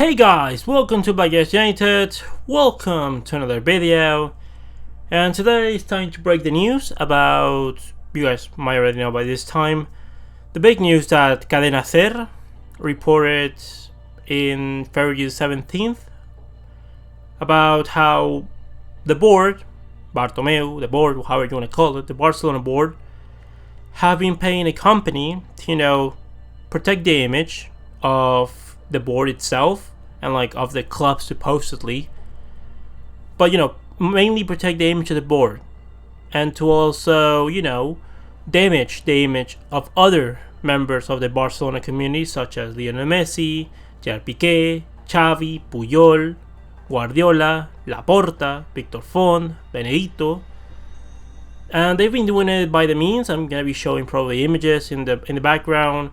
Hey guys, welcome to Bias United, welcome to another video, and today it's time to break the news about, you guys might already know by this time, the big news that Cadena SER reported in February 17th about how the board, Bartomeu, the board, however you want to call it, the Barcelona Board, have been paying a company to, protect the image of the board itself and of the club supposedly, but mainly protect the image of the board and to also damage the image of other members of the Barcelona community such as Lionel Messi, Pique, Xavi, Puyol, Guardiola, Laporta, Victor Font, Benedito. And they've been doing it by the means. I'm gonna be showing probably images in the background.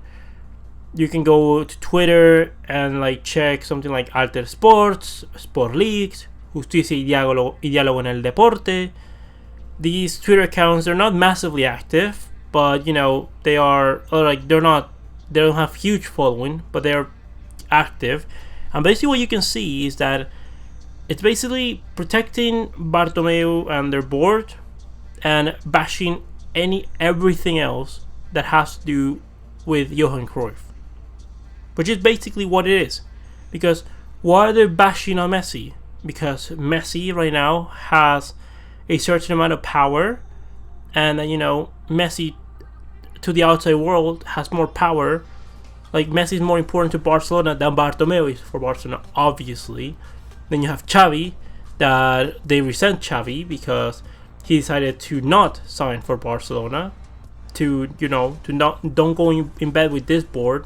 You can go to Twitter and check something like Alter Sports, Sport Leaks, Justicia y Diálogo en el Deporte. These Twitter accounts, they're not massively active, but they are they don't have huge following, but they're active. And basically what you can see is that it's basically protecting Bartomeu and their board and bashing everything else that has to do with Johan Cruyff, which is basically what it is. Because why are they bashing on Messi? Because Messi right now has a certain amount of power, and Messi to the outside world has more power. Messi is more important to Barcelona than Bartomeu is for Barcelona, obviously. Then you have Xavi, that they resent Xavi because he decided to not sign for Barcelona, don't go in bed with this board.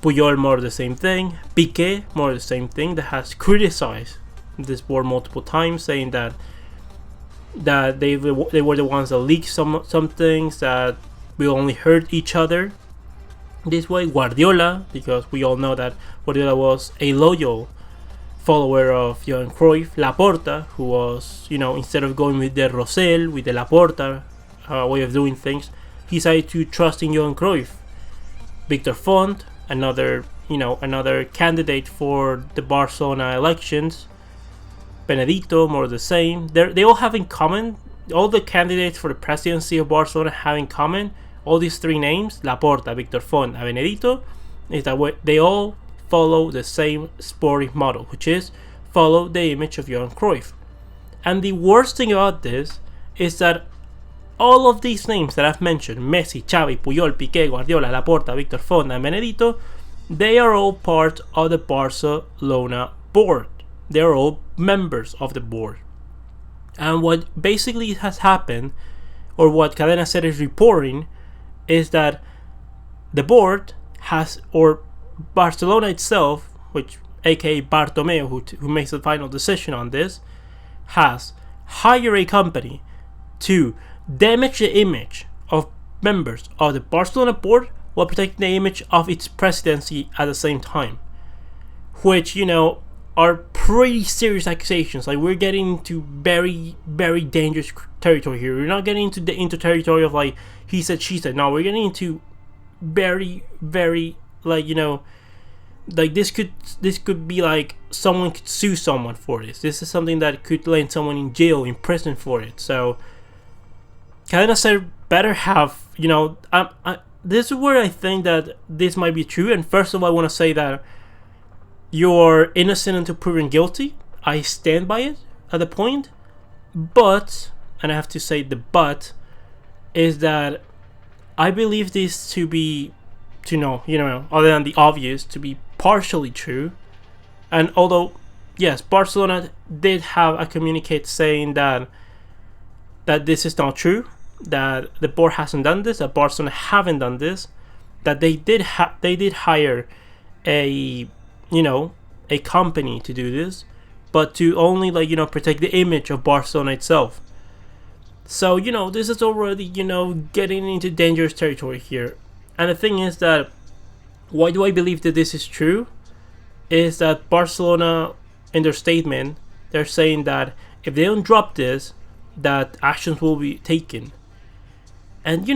Puyol, more of the same thing. Pique, more of the same thing, that has criticized this board multiple times, saying that they were the ones that leaked some things, that we only hurt each other this way. Guardiola, because we all know that Guardiola was a loyal follower of Johan Cruyff. Laporta, who was, instead of going with the Rosell, with the Laporta way of doing things, he decided to trust in Johan Cruyff. Victor Font, another candidate for the Barcelona elections. Benedito, more of the same. They all have in common, all the candidates for the presidency of Barcelona have in common, all these three names, Laporta, Victor Font, and Benedito, is that they all follow the same sporting model, which is follow the image of Johan Cruyff. And the worst thing about this is that all of these names that I've mentioned, Messi, Xavi, Puyol, Pique, Guardiola, Laporta, Victor Font, and Benedito, they are all part of the Barcelona board. They are all members of the board. And what basically has happened, or what Cadena SER is reporting, is that the board has, or Barcelona itself, which aka Bartomeu, who makes the final decision on this, has hired a company to damage the image of members of the Barcelona board while protecting the image of its presidency at the same time, which are pretty serious accusations. We're getting into very, very dangerous territory here. We're not getting into territory of he said, she said. No, we're getting into very, very this could be someone could sue someone for this. This is something that could land someone in jail, in prison for it. So Cadena SER better have, this is where I think that this might be true. And first of all, I want to say that you're innocent until proven guilty. I stand by it at the point. But, and I have to say the but, is that I believe this to be, other than the obvious, to be partially true. And although, yes, Barcelona did have a communique saying that this is not true, that the board hasn't done this, that Barcelona haven't done this, that they did hire a company to do this, but to only protect the image of Barcelona itself. So this is already getting into dangerous territory here. And the thing is that why do I believe that this is true is that Barcelona, in their statement, they're saying that if they don't drop this, that actions will be taken. And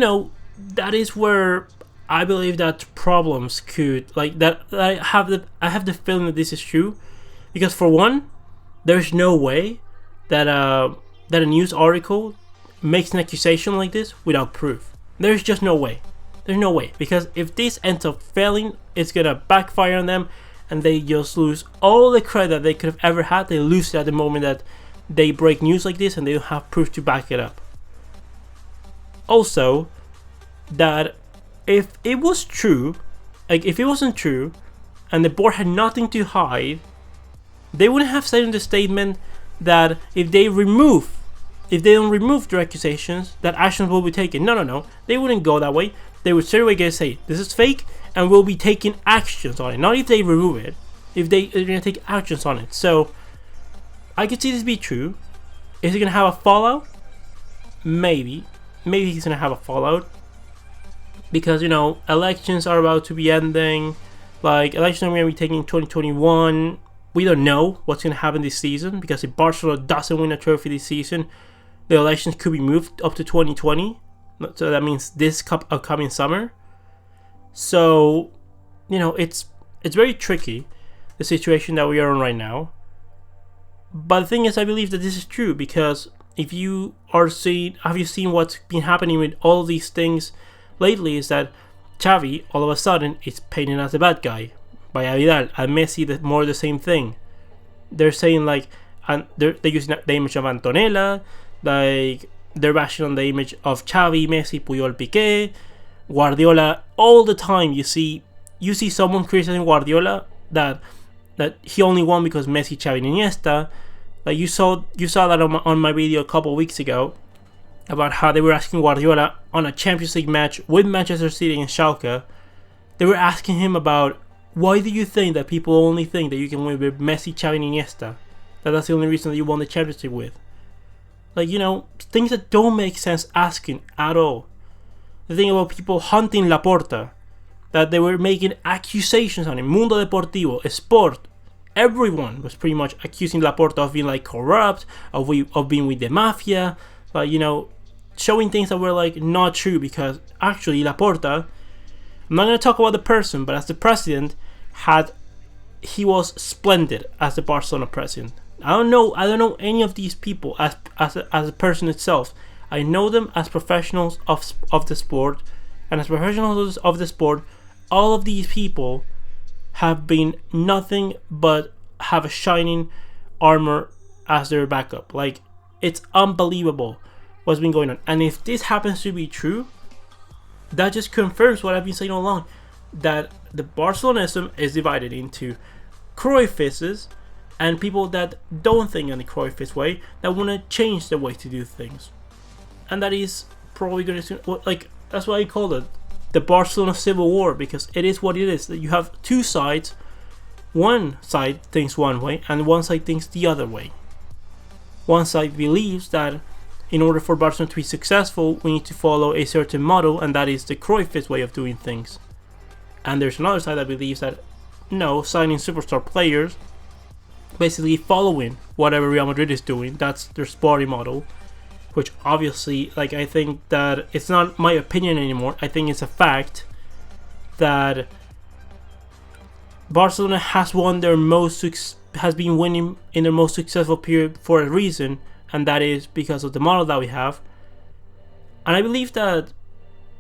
that is where I believe that problems could like that. I have the feeling that this is true, because for one, there's no way that that a news article makes an accusation like this without proof. There's just no way. There's no way, because if this ends up failing, it's gonna backfire on them, and they just lose all the credit that they could have ever had. They lose it at the moment that they break news like this and they don't have proof to back it up. Also, that if it was true, like if it wasn't true, and the board had nothing to hide, they wouldn't have said in the statement that if they don't remove their accusations, that actions will be taken. No. They wouldn't go that way. They would straight away say, this is fake, and we'll be taking actions on it. Not if they remove it, if they're going to take actions on it. So, I could see this be true. Is it going to have a fallout? Maybe. Maybe he's going to have a fallout. Because, elections are about to be ending. Like, elections are going to be taking in 2021. We don't know what's going to happen this season, because if Barcelona doesn't win a trophy this season, the elections could be moved up to 2020. So that means this upcoming summer. So, it's very tricky, the situation that we are in right now. But the thing is, I believe that this is true, because if you have you seen what's been happening with all these things lately, is that Xavi all of a sudden is painted as the bad guy by Vidal, and Messi more the same thing. They're saying like, and they're using the image of Antonella, like they're bashing on the image of Xavi, Messi, Puyol, Pique, Guardiola. All the time you see someone criticizing Guardiola that he only won because Messi, Xavi, and Iniesta. Like you saw that on my video a couple weeks ago about how they were asking Guardiola on a Champions League match with Manchester City and Schalke. They were asking him about, why do you think that people only think that you can win with Messi, Xavi, and Iniesta? That's the only reason that you won the Champions League with. Like, things that don't make sense asking at all. The thing about people hunting Laporta, that they were making accusations on him. Mundo Deportivo, Sport, everyone was pretty much accusing Laporta of being like corrupt, of being with the mafia, like, showing things that were like not true, because actually Laporta, I'm not going to talk about the person, but as the president, he was splendid as the Barcelona president. I don't know any of these people as a person itself. I know them as professionals of the sport, and as professionals of the sport, all of these people have been nothing but have a shining armor as their backup. Like, it's unbelievable what's been going on. And if this happens to be true, that just confirms what I've been saying all along, that the Barcelonism is divided into Cruyffists and people that don't think in the Cruyffist way, that want to change the way to do things. And that is probably going to, like, that's why I call it the Barcelona Civil War, because it is what it is. That you have two sides. One side thinks one way, and one side thinks the other way. One side believes that in order for Barcelona to be successful, we need to follow a certain model, and that is the Cruyffist way of doing things. And there's another side that believes that, no, signing superstar players, basically following whatever Real Madrid is doing, that's their sporting model. Which obviously, like, I think that it's not my opinion anymore. I think it's a fact that Barcelona has been winning in their most successful period for a reason, and that is because of the model that we have. And I believe that,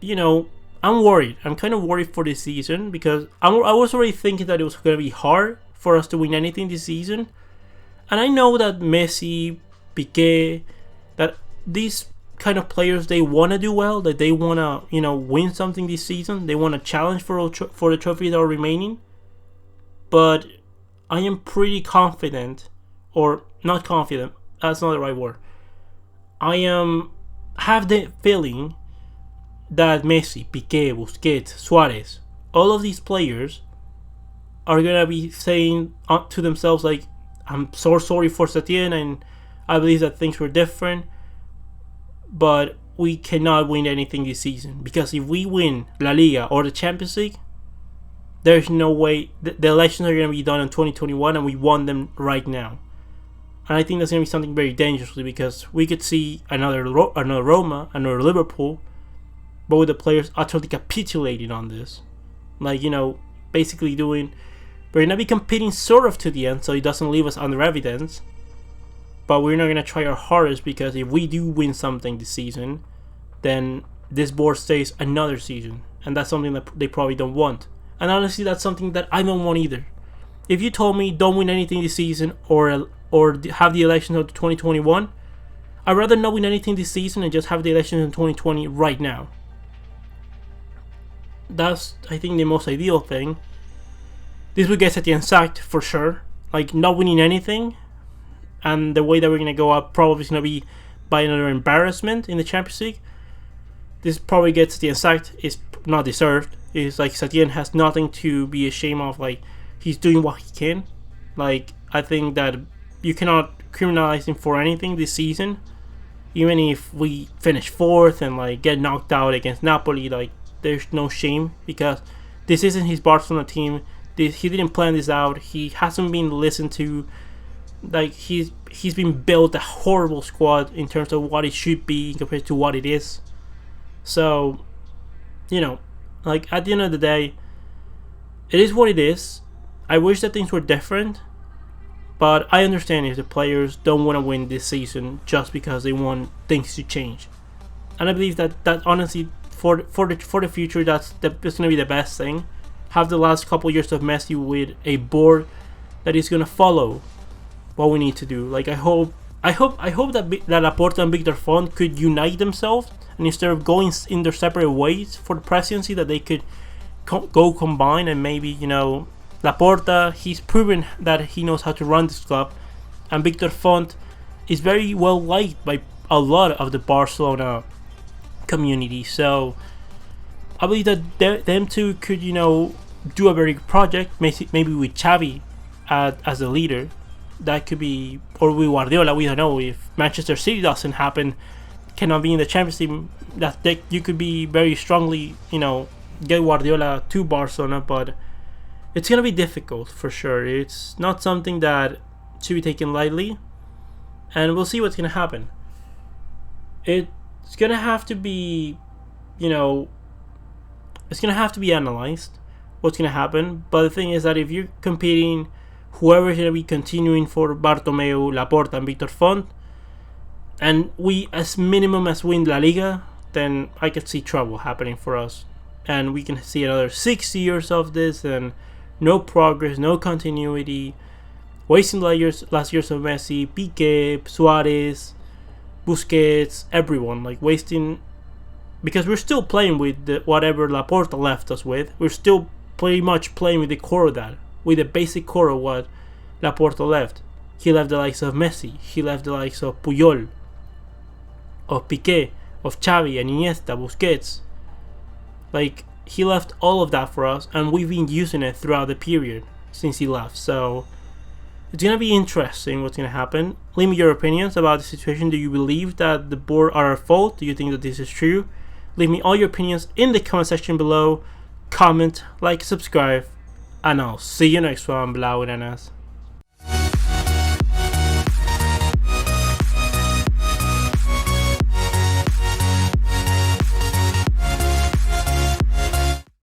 I'm worried. I'm kind of worried for this season, because I was already thinking that it was going to be hard for us to win anything this season. And I know that Messi, Pique, that these kind of players, they want to do well, that they want to, win something this season. They want to challenge for the trophies that are remaining. But I am pretty confident, or not confident, that's not the right word. I have the feeling that Messi, Pique, Busquets, Suarez, all of these players are going to be saying to themselves, like, I'm so sorry for Setien, and I believe that things were different, but we cannot win anything this season, because if we win La Liga or the Champions League, there's no way. The elections are going to be done in 2021, and we won them right now. And I think that's going to be something very dangerous, because we could see another Roma, another Liverpool, but with the players utterly capitulating on this. Like, basically doing, we're going to be competing sort of to the end, so it doesn't leave us under evidence. But we're not going to try our hardest, because if we do win something this season, then this board stays another season. And that's something that they probably don't want. And honestly, that's something that I don't want either. If you told me don't win anything this season or have the elections of 2021, I'd rather not win anything this season and just have the elections in 2020 right now. That's, I think, the most ideal thing. This would get Setien sacked for sure. Like, not winning anything, and the way that we're going to go up probably is going to be by another embarrassment in the Champions League. This probably gets Setien sacked. It's not deserved. It's like Setien has nothing to be ashamed of. Like, he's doing what he can. Like, I think that you cannot criminalize him for anything this season. Even if we finish 4th and like get knocked out against Napoli, like, there's no shame, because this isn't his Barcelona team. He didn't plan this out. He hasn't been listened to. Like, he's been built a horrible squad in terms of what it should be compared to what it is. So, like, at the end of the day, it is what it is. I wish that things were different, but I understand if the players don't want to win this season just because they want things to change. And I believe that honestly, for the future, that's going to be the best thing. Have the last couple years of Messi with a board that is going to follow what we need to do. Like, I hope that Laporta and Victor Font could unite themselves, and instead of going in their separate ways for the presidency, that they could go combine. And maybe, Laporta, he's proven that he knows how to run this club, and Victor Font is very well liked by a lot of the Barcelona community. So I believe that them two could, do a very good project, maybe with Xavi as a leader. That could be, or with Guardiola. We don't know. If Manchester City doesn't happen, cannot be in the Champions League, that you could be very strongly, get Guardiola to Barcelona. But it's gonna be difficult for sure. It's not something that should be taken lightly, and we'll see what's gonna happen. It's gonna have to be, it's gonna have to be analyzed what's gonna happen. But the thing is that if you're competing, whoever's going to be continuing for Bartomeu, Laporta, and Victor Font, and we as minimum as win La Liga, then I could see trouble happening for us. And we can see another 6 years of this, and no progress, no continuity, wasting last years of Messi, Pique, Suarez, Busquets, everyone, like wasting, because we're still playing with whatever Laporta left us with. We're still pretty much playing with the core of that, with the basic core of what Laporta left. He left the likes of Messi, he left the likes of Puyol, of Pique, of Xavi and Iniesta, Busquets. Like, he left all of that for us, and we've been using it throughout the period since he left. So it's gonna be interesting what's gonna happen. Leave me your opinions about the situation. Do you believe that the board are at fault? Do you think that this is true? Leave me all your opinions in the comment section below. Comment, like, subscribe, and I'll see you next one, Blaugranas.